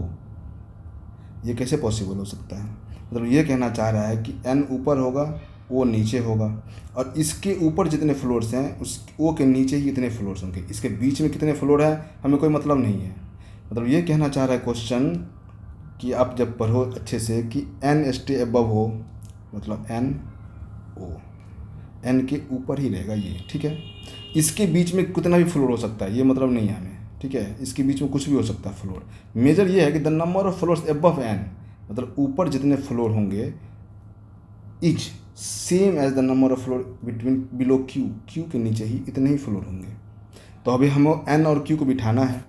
ये कैसे पॉसिबल हो सकता है? मतलब ये कहना चाह रहा है कि n ऊपर होगा, o नीचे होगा, और इसके ऊपर जितने फ्लोर्स हैं उस o के नीचे ही इतने फ्लोर्स होंगे। इसके बीच में कितने फ्लोर है हमें कोई मतलब नहीं है। मतलब ये कहना चाह रहा है क्वेश्चन कि आप जब पढ़ो अच्छे से कि n स्टे अबव हो, मतलब n o, n के ऊपर ही रहेगा ये, ठीक है। इसके बीच में कितना भी फ्लोर हो सकता है, ये मतलब नहीं है हमें, ठीक है। इसके बीच में कुछ भी हो सकता है फ्लोर। मेजर ये है कि the number of floors above n, मतलब ऊपर जितने फ्लोर होंगे, is same as the number of floor between below q, q के नीचे ही इतने ही फ्लोर होंगे। तो अभी हमें n और q को बिठाना है।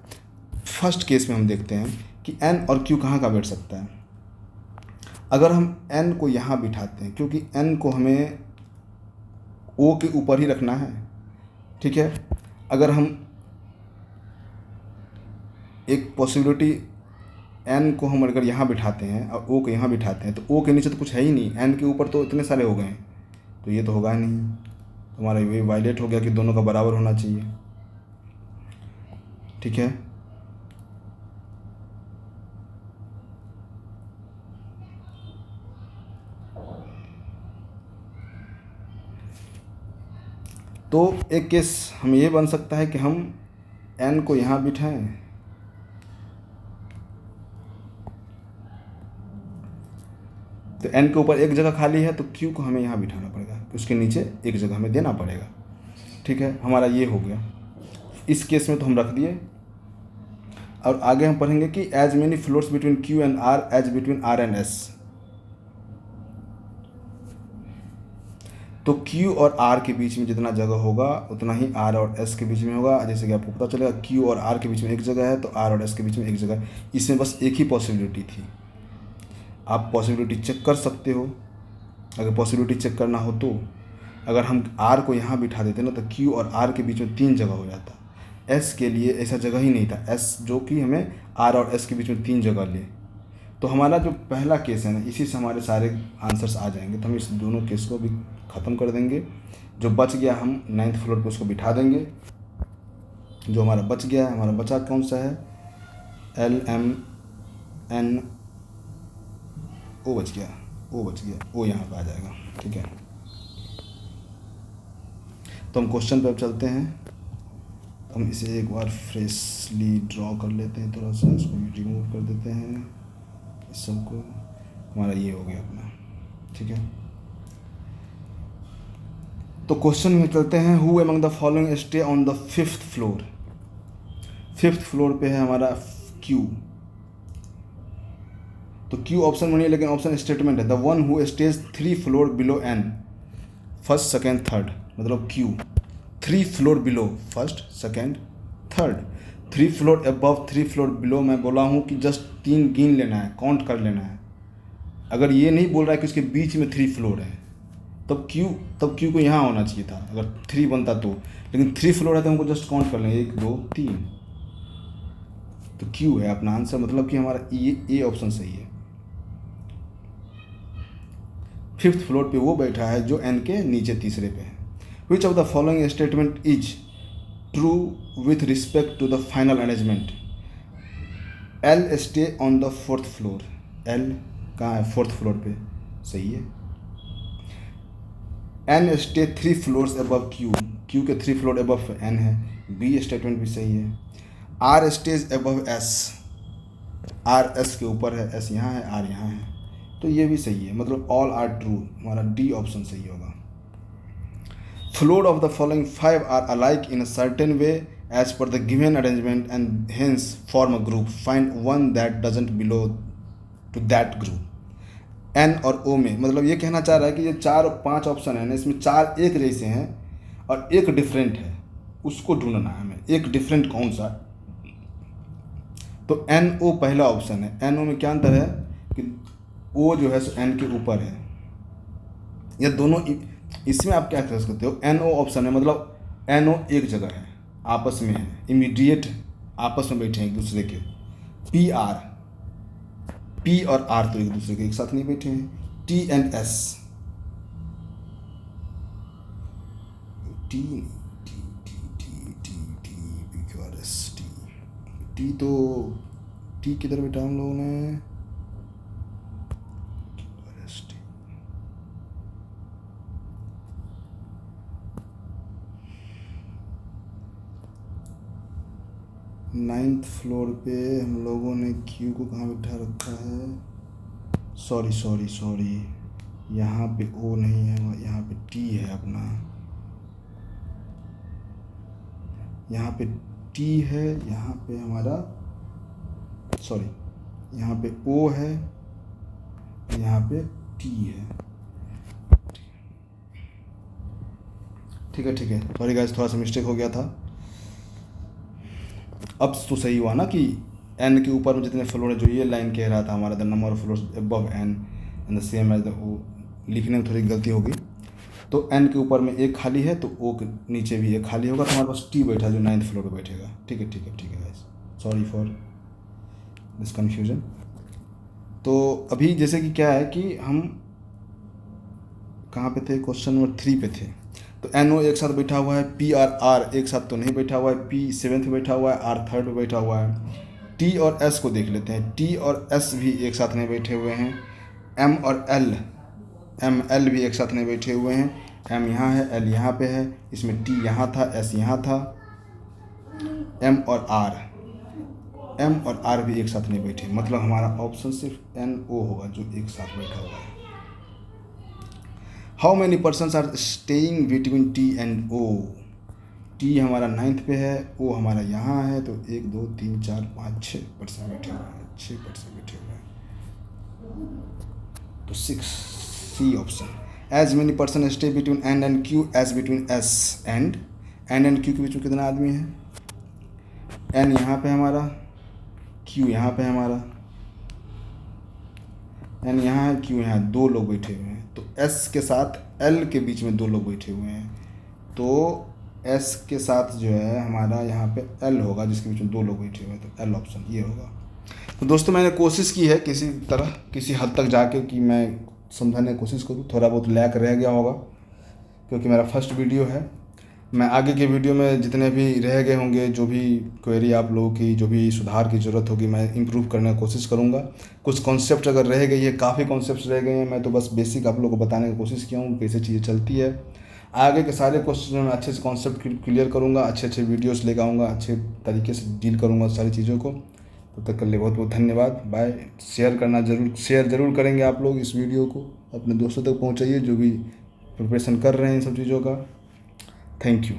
फर्स्ट केस में हम देखते हैं कि n और q कहाँ का बैठ सकता है। अगर हम n को यहाँ बिठाते हैं, क्योंकि n को हमें o के ऊपर ही रखना है, ठीक है। अगर हम एक पॉसिबिलिटी n को हम अगर यहाँ बिठाते हैं और o को यहाँ बिठाते हैं, तो o के नीचे तो कुछ है ही नहीं, n के ऊपर तो इतने सारे हो गए हैं, तो ये तो होगा नहीं। तो हमारा ये वायलेट हो गया कि दोनों का बराबर होना चाहिए, ठीक है। तो एक केस हम ये बन सकता है कि हम एन को यहाँ बिठाएं, तो एन के ऊपर एक जगह खाली है तो क्यू को हमें यहाँ बिठाना पड़ेगा, उसके नीचे एक जगह हमें देना पड़ेगा। ठीक है, हमारा ये हो गया। इस केस में तो हम रख दिए। और आगे हम पढ़ेंगे कि as many floors between Q and R as between R and S. तो क्यू और आर के बीच में जितना जगह होगा उतना ही आर और एस के बीच में होगा। जैसे कि आपको पता चलेगा क्यू और आर के बीच में एक जगह है तो आर और एस के बीच में एक जगह। इसमें बस एक ही पॉसिबिलिटी थी। आप पॉसिबिलिटी चेक कर सकते हो, अगर पॉसिबिलिटी चेक करना हो तो। अगर हम आर को यहाँ बिठा देते ना तो क्यू और आर के बीच में 3 जगह हो जाता। एस के लिए ऐसा जगह ही नहीं था, एस जो कि हमें आर और एस के बीच में 3 जगह ले। तो हमारा जो पहला केस है ना, इसी से हमारे सारे आंसर्स आ जाएंगे। तो हम इस दोनों केस को भी ख़त्म कर देंगे। जो बच गया हम 9th फ्लोर पे उसको बिठा देंगे। जो हमारा बच गया है, हमारा बचा कौन सा है, एल एम एन ओ बच गया, ओ यहाँ पे आ जाएगा। ठीक है, तो हम क्वेश्चन पे अब चलते हैं। हम इसे एक बार फ्रेशली ड्रॉ कर लेते हैं, थोड़ा सा इसको भी रिमूव कर देते हैं, इस सबको। हमारा ये हो गया अपना। ठीक है, तो क्वेश्चन में चलते हैं। Who among the following stay on the 5th floor. 5th floor पे है हमारा क्यू। तो क्यू ऑप्शन में नहीं है लेकिन ऑप्शन स्टेटमेंट है। The one who stays 3 floor below N, first second third, मतलब Q 3 floor below, first second third. 3 floor above 3 floor below, मैं बोला हूँ कि जस्ट 3 गिन लेना है, काउंट कर लेना है। अगर ये नहीं बोल रहा है कि उसके बीच में 3 फ्लोर है तब क्यू को यहाँ होना चाहिए था, अगर 3 बनता तो। लेकिन 3 फ्लोर है तो हमको जस्ट काउंट कर लेंगे, 1 2 3, तो क्यू है अपना आंसर। मतलब कि हमारा ये ऑप्शन सही है। 5th फ्लोर पे वो बैठा है जो एन के नीचे तीसरे पे है। Which of the following statement is true with respect to the final arrangement. L stay on the 4th floor. L कहाँ है, 4th फ्लोर पे, सही है। N stay 3 floors above Q, Q के 3 फ्लोर अबव एन है, बी स्टेटमेंट भी सही है। R stays above S, R S के ऊपर है, एस यहाँ है, आर यहाँ है, तो ये भी सही है। मतलब ऑल आर ट्रू, हमारा डी ऑप्शन सही होगा। Four of the following 5 are alike in a certain way as per the given arrangement and hence form a group. Find one that doesn't belong to that group. N और ओ में, मतलब ये कहना चाह रहा है कि ये 4 और 5 ऑप्शन है ना, इसमें 4 एक जैसे हैं और एक डिफरेंट है, उसको ढूंढना है हमें, एक डिफरेंट कौन सा। तो एन ओ पहला ऑप्शन है। एन ओ में क्या अंतर है कि ओ जो है सो एन के ऊपर है। ये दोनों, इसमें आप क्या कर सकते हो, एन ओ ऑप्शन है, मतलब एन ओ एक जगह है, आपस में है, इमीडिएट आपस में बैठे हैं एक दूसरे के। पी और आर तो एक दूसरे के एक साथ नहीं बैठे हैं। T and S, T T T T T T P are S T, T तो टी किधर बैठा हम लोगों ने, 9th फ्लोर पे हम लोगों ने क्यू को कहाँ बिठा रखा है, सॉरी, यहाँ पे ओ नहीं है, यहाँ पे टी है अपना, यहाँ पे टी है, यहाँ पे हमारा यहाँ पे ओ है, यहाँ पे टी है। ठीक है, सॉरी गाइस, थोड़ा सा मिस्टेक हो गया था। अब तो सही हुआ ना कि एन के ऊपर में जितने फ्लोर है, जो ये लाइन कह रहा था हमारा, the number of floors above N and the same as the O, लिखने में थोड़ी गलती होगी। तो एन के ऊपर में एक खाली है तो ओ के नीचे भी एक खाली होगा, तो हमारे पास टी बैठा जो 9th फ्लोर पे बैठेगा। ठीक है guys, sorry for this confusion. तो अभी जैसे कि क्या है कि हम कहाँ पे थे, क्वेश्चन नंबर 3 पे थे। तो एन ओ एक साथ बैठा हुआ है, पी और आर एक साथ तो नहीं बैठा हुआ है, पी 7th पे बैठा हुआ है, आर 3rd पे बैठा हुआ है। टी और एस को देख लेते हैं, टी और एस भी एक साथ नहीं बैठे हुए हैं। एम और एल भी एक साथ नहीं बैठे हुए हैं। एम यहाँ है, एल यहाँ पे है, इसमें टी यहाँ था, एस यहाँ था। एम और आर, एम और आर भी एक साथ नहीं बैठे, मतलब हमारा ऑप्शन सिर्फ एन ओ होगा जो एक साथ बैठा हुआ है। How many persons are staying between T and O, T हमारा 9th पे है, ओ हमारा यहाँ है, तो 1 2 3 4 5 6% बैठे हुए हैं, 6% बैठे हुए हैं, तो 6 C option. As many person stay between N and Q as between S and, N and Q के बीच में कितना आदमी है, एन यहाँ पे हमारा, क्यू यहाँ पे हमारा, एन यहाँ है, क्यू यहाँ, 2 लोग बैठे हुए हैं, तो एस के साथ एल के बीच में 2 लोग बैठे हुए हैं, तो एस के साथ जो है हमारा यहाँ पे एल होगा जिसके बीच में 2 लोग बैठे हुए हैं, तो एल ऑप्शन ये होगा। तो दोस्तों मैंने कोशिश की है किसी तरह किसी हद तक जाके कि मैं समझाने की कोशिश करूँ, थोड़ा बहुत लैक रह गया होगा क्योंकि मेरा फर्स्ट वीडियो है। मैं आगे के वीडियो में जितने भी रह गए होंगे, जो भी क्वेरी आप लोगों की, जो भी सुधार की ज़रूरत होगी, मैं इम्प्रूव करने की कोशिश करूँगा। कुछ कॉन्सेप्ट अगर रह गई है, काफ़ी कॉन्सेप्ट रह गए हैं, मैं तो बस बेसिक आप लोगों को बताने की कोशिश किया हूँ कैसे चीज़ें चलती है। आगे के सारे क्वेश्चन में अच्छे से कॉन्सेप्ट क्लियर करूँगा, अच्छे वीडियोस लेकर आऊँगा, अच्छे तरीके से डील करूँगा सारी चीज़ों को। तब तक के लिए बहुत बहुत धन्यवाद, बाय। शेयर ज़रूर करेंगे आप लोग इस वीडियो को, अपने दोस्तों तक पहुँचाइए जो भी प्रिपरेशन कर रहे हैं इन सब चीज़ों का। Thank you.